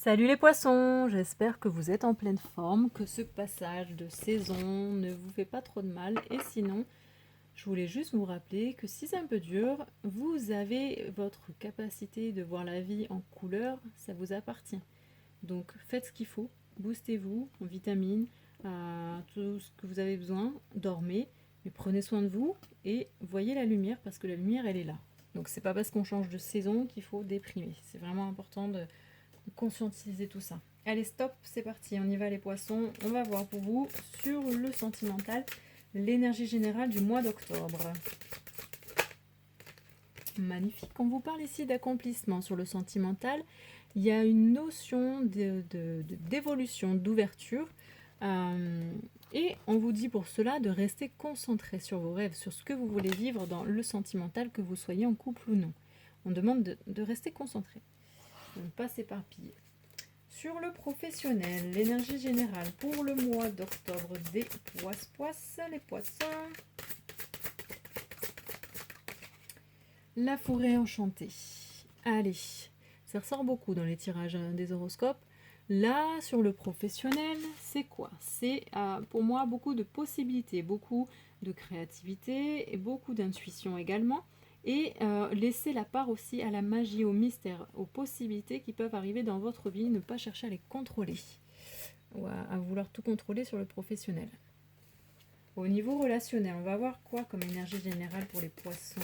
Salut les poissons, j'espère que vous êtes en pleine forme, que ce passage de saison ne vous fait pas trop de mal. Et sinon, je voulais juste vous rappeler que si c'est un peu dur, vous avez votre capacité de voir la vie en couleur, ça vous appartient. Donc faites ce qu'il faut, boostez-vous en vitamines, tout ce que vous avez besoin, dormez, mais prenez soin de vous et voyez la lumière parce que la lumière elle est là. Donc c'est pas parce qu'on change de saison qu'il faut déprimer. C'est vraiment important de conscientiser tout ça. Allez, stop, c'est parti, on y va les poissons. On va voir pour vous sur le sentimental, l'énergie générale du mois d'octobre. Magnifique. On vous parle ici d'accomplissement sur le sentimental. Il y a une notion d'évolution, d'ouverture. Et on vous dit pour cela de rester concentré sur vos rêves, sur ce que vous voulez vivre dans le sentimental, que vous soyez en couple ou non. On demande de rester concentré, de ne pas s'éparpiller. Sur le professionnel, l'énergie générale pour le mois d'octobre des poisses, les poissons. La forêt enchantée. Allez, ça ressort beaucoup dans les tirages des horoscopes. Là, sur le professionnel, c'est quoi? C'est pour moi beaucoup de possibilités, beaucoup de créativité et beaucoup d'intuition également. Et laisser la part aussi à la magie, au mystère, aux possibilités qui peuvent arriver dans votre vie, ne pas chercher à les contrôler ou à vouloir tout contrôler sur le professionnel. Au niveau relationnel, on va voir quoi comme énergie générale pour les poissons?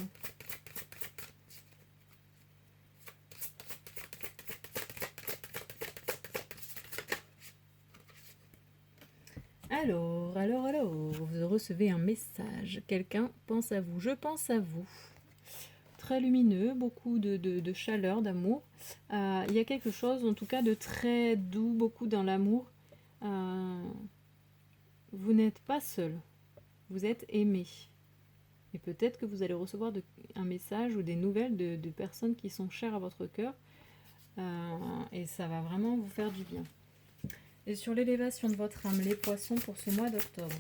Alors, vous recevez un message. Quelqu'un pense à vous. Je pense à vous. Très lumineux, beaucoup de chaleur, d'amour. Il y a quelque chose, en tout cas, de très doux, beaucoup dans l'amour. Vous n'êtes pas seul. Vous êtes aimé. Et peut-être que vous allez recevoir un message ou des nouvelles de personnes qui sont chères à votre cœur. Et ça va vraiment vous faire du bien. Et sur l'élévation de votre âme, les poissons pour ce mois d'octobre.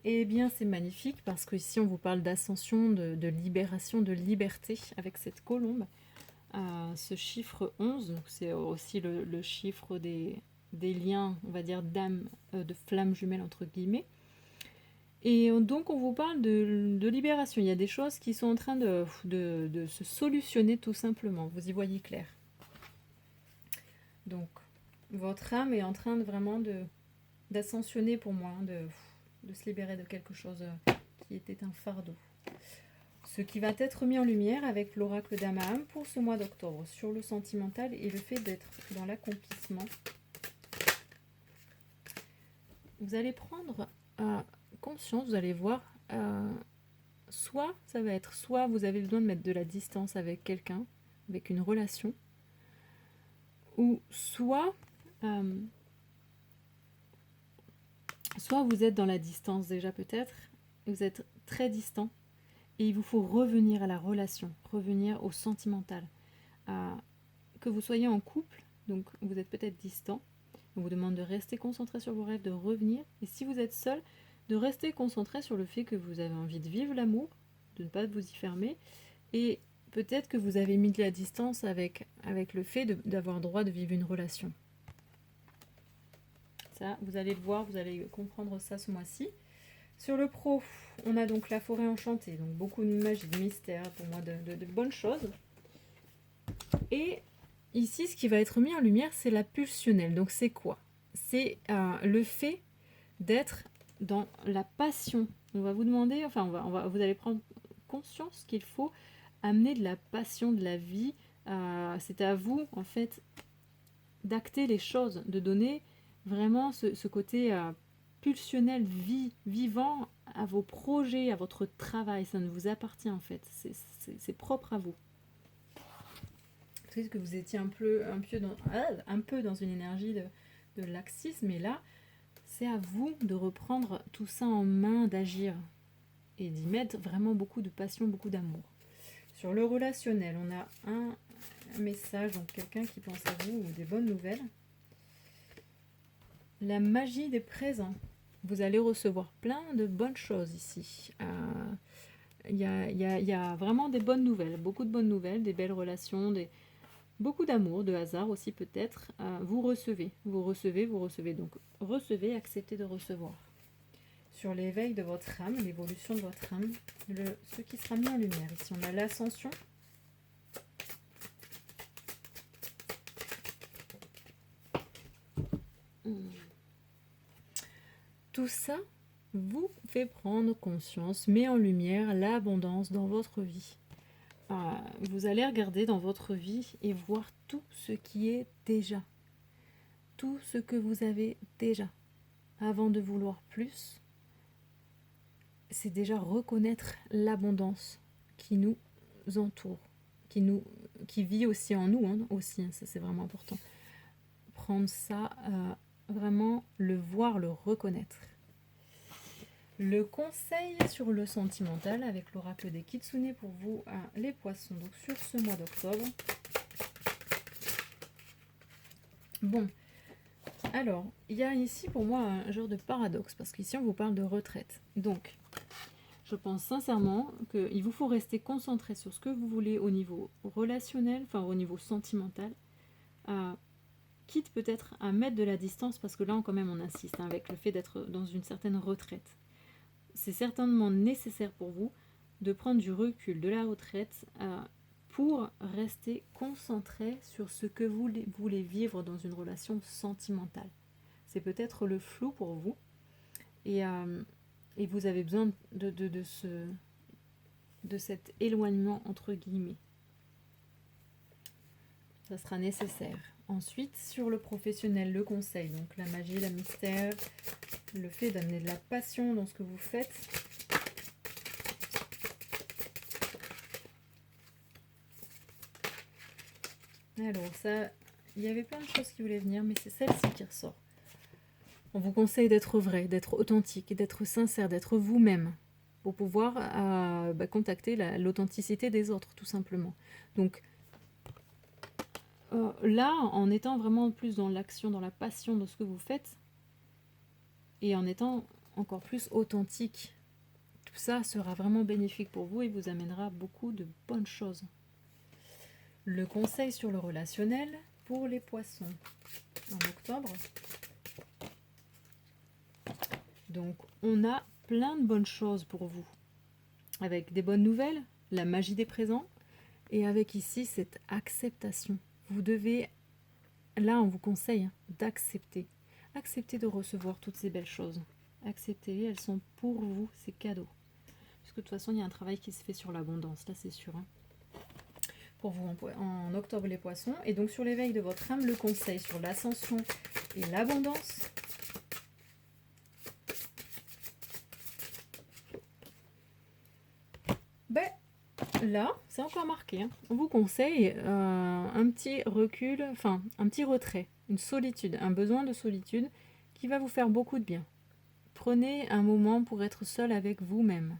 Eh bien, c'est magnifique parce qu'ici, on vous parle d'ascension, de libération, de liberté avec cette colombe. Ce chiffre 11, c'est aussi le chiffre des liens, on va dire, d'âme, de flammes jumelles, entre guillemets. Et donc, on vous parle de libération. Il y a des choses qui sont en train de se solutionner tout simplement. Vous y voyez clair. Donc, votre âme est en train de vraiment d'ascensionner pour moi, de se libérer de quelque chose qui était un fardeau. Ce qui va être mis en lumière avec l'oracle d'Amaham pour ce mois d'octobre sur le sentimental et le fait d'être dans l'accomplissement. Vous allez prendre conscience, vous allez voir, soit ça va être, soit vous avez besoin de mettre de la distance avec quelqu'un, avec une relation, ou soit vous êtes dans la distance déjà peut-être, vous êtes très distant, et il vous faut revenir à la relation, revenir au sentimental. Que vous soyez en couple, donc vous êtes peut-être distant, on vous demande de rester concentré sur vos rêves, de revenir, et si vous êtes seul, de rester concentré sur le fait que vous avez envie de vivre l'amour, de ne pas vous y fermer, et peut-être que vous avez mis de la distance avec le fait d'avoir droit de vivre une relation. Ça, vous allez le voir, vous allez comprendre ça ce mois-ci. Sur le pro, on a donc la forêt enchantée, donc beaucoup de magie, de mystère, pour moi de bonnes choses. Et ici, ce qui va être mis en lumière, c'est la pulsionnelle. Donc c'est quoi? C'est le fait d'être dans la passion. On va vous demander, enfin vous allez prendre conscience qu'il faut amener de la passion, de la vie. C'est à vous, en fait, d'acter les choses, de donner vraiment ce côté pulsionnel, vivant à vos projets, à votre travail. Ça ne vous appartient, en fait. C'est propre à vous. Peut-être que vous étiez un peu dans une énergie de laxisme, et là, c'est à vous de reprendre tout ça en main, d'agir et d'y mettre vraiment beaucoup de passion, beaucoup d'amour. Sur le relationnel, on a un message, donc quelqu'un qui pense à vous ou des bonnes nouvelles. La magie des présents. Vous allez recevoir plein de bonnes choses ici. y a vraiment des bonnes nouvelles, beaucoup de bonnes nouvelles, des belles relations, beaucoup d'amour, de hasard aussi peut-être. Vous recevez, vous recevez, vous recevez. Donc recevez, acceptez de recevoir. Sur l'éveil de votre âme, l'évolution de votre âme, ce qui sera mis en lumière. Ici on a l'ascension. Tout ça vous fait prendre conscience, met en lumière l'abondance dans votre vie. Vous allez regarder dans votre vie et voir tout ce qui est déjà. Tout ce que vous avez déjà. Avant de vouloir plus, c'est déjà reconnaître l'abondance qui nous entoure, qui vit aussi en nous, hein, aussi, hein, ça c'est vraiment important. Prendre ça, vraiment le voir, le reconnaître. Le conseil sur le sentimental avec l'oracle des Kitsune pour vous, les poissons, donc sur ce mois d'octobre. Bon, alors, il y a ici pour moi un genre de paradoxe, parce qu'ici on vous parle de retraite. Donc, je pense sincèrement qu'il vous faut rester concentré sur ce que vous voulez au niveau relationnel, enfin au niveau sentimental, quitte peut-être à mettre de la distance, parce que là quand même on insiste, hein, avec le fait d'être dans une certaine retraite. C'est certainement nécessaire pour vous de prendre du recul, de la retraite, pour rester concentré sur ce que vous voulez vivre dans une relation sentimentale. C'est peut-être le flou pour vous, et vous avez besoin de cet éloignement entre guillemets. Ça sera nécessaire. Ensuite, sur le professionnel, le conseil, donc la magie, la mystère, le fait d'amener de la passion dans ce que vous faites. Alors ça, il y avait plein de choses qui voulaient venir, mais c'est celle-ci qui ressort. On vous conseille d'être vrai, d'être authentique, d'être sincère, d'être vous-même, pour pouvoir contacter l'authenticité des autres, tout simplement. Donc là, en étant vraiment plus dans l'action, dans la passion de ce que vous faites, et en étant encore plus authentique, tout ça sera vraiment bénéfique pour vous et vous amènera beaucoup de bonnes choses. Le conseil sur le relationnel pour les poissons en octobre. Donc, on a plein de bonnes choses pour vous. Avec des bonnes nouvelles, la magie des présents, et avec ici cette acceptation. Vous devez, là on vous conseille d'accepter. Accepter de recevoir toutes ces belles choses. Acceptez-les, elles sont pour vous, c'est cadeau. Parce que de toute façon, il y a un travail qui se fait sur l'abondance, là c'est sûr. Hein. Pour vous en octobre les poissons. Et donc sur l'éveil de votre âme, le conseil sur l'ascension et l'abondance. Là, c'est encore marqué. Hein. On vous conseille un petit recul, enfin un petit retrait, une solitude, un besoin de solitude qui va vous faire beaucoup de bien. Prenez un moment pour être seul avec vous-même.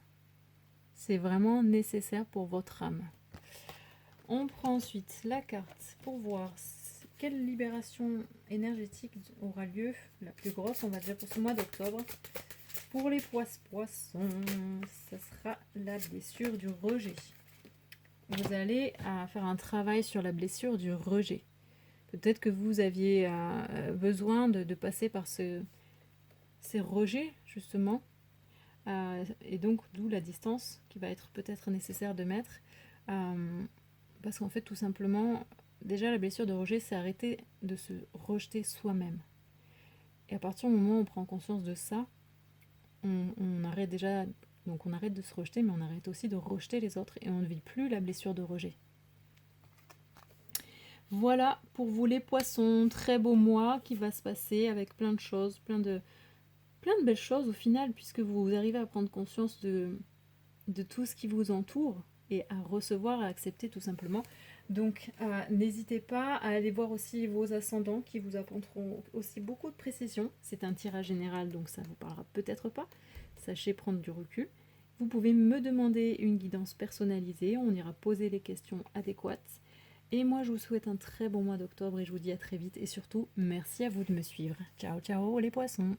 C'est vraiment nécessaire pour votre âme. On prend ensuite la carte pour voir quelle libération énergétique aura lieu, la plus grosse, on va dire, pour ce mois d'octobre. Pour les poissons, ça sera la blessure du rejet. Vous allez faire un travail sur la blessure du rejet. Peut-être que vous aviez besoin de passer par ces rejets, justement. Et donc, d'où la distance qui va être peut-être nécessaire de mettre. Parce qu'en fait, tout simplement, déjà, la blessure de rejet, c'est arrêter de se rejeter soi-même. Et à partir du moment où on prend conscience de ça, on arrête déjà... Donc on arrête de se rejeter, mais on arrête aussi de rejeter les autres et on ne vit plus la blessure de rejet. Voilà pour vous les poissons, très beau mois qui va se passer avec plein de choses, plein de belles choses au final, puisque vous arrivez à prendre conscience de tout ce qui vous entoure et à recevoir, à accepter tout simplement. Donc n'hésitez pas à aller voir aussi vos ascendants qui vous apporteront aussi beaucoup de précision. C'est un tirage général, donc ça ne vous parlera peut-être pas. Sachez prendre du recul. Vous pouvez me demander une guidance personnalisée, on ira poser les questions adéquates. Et moi, je vous souhaite un très bon mois d'octobre et je vous dis à très vite. Et surtout, merci à vous de me suivre. Ciao, ciao les poissons!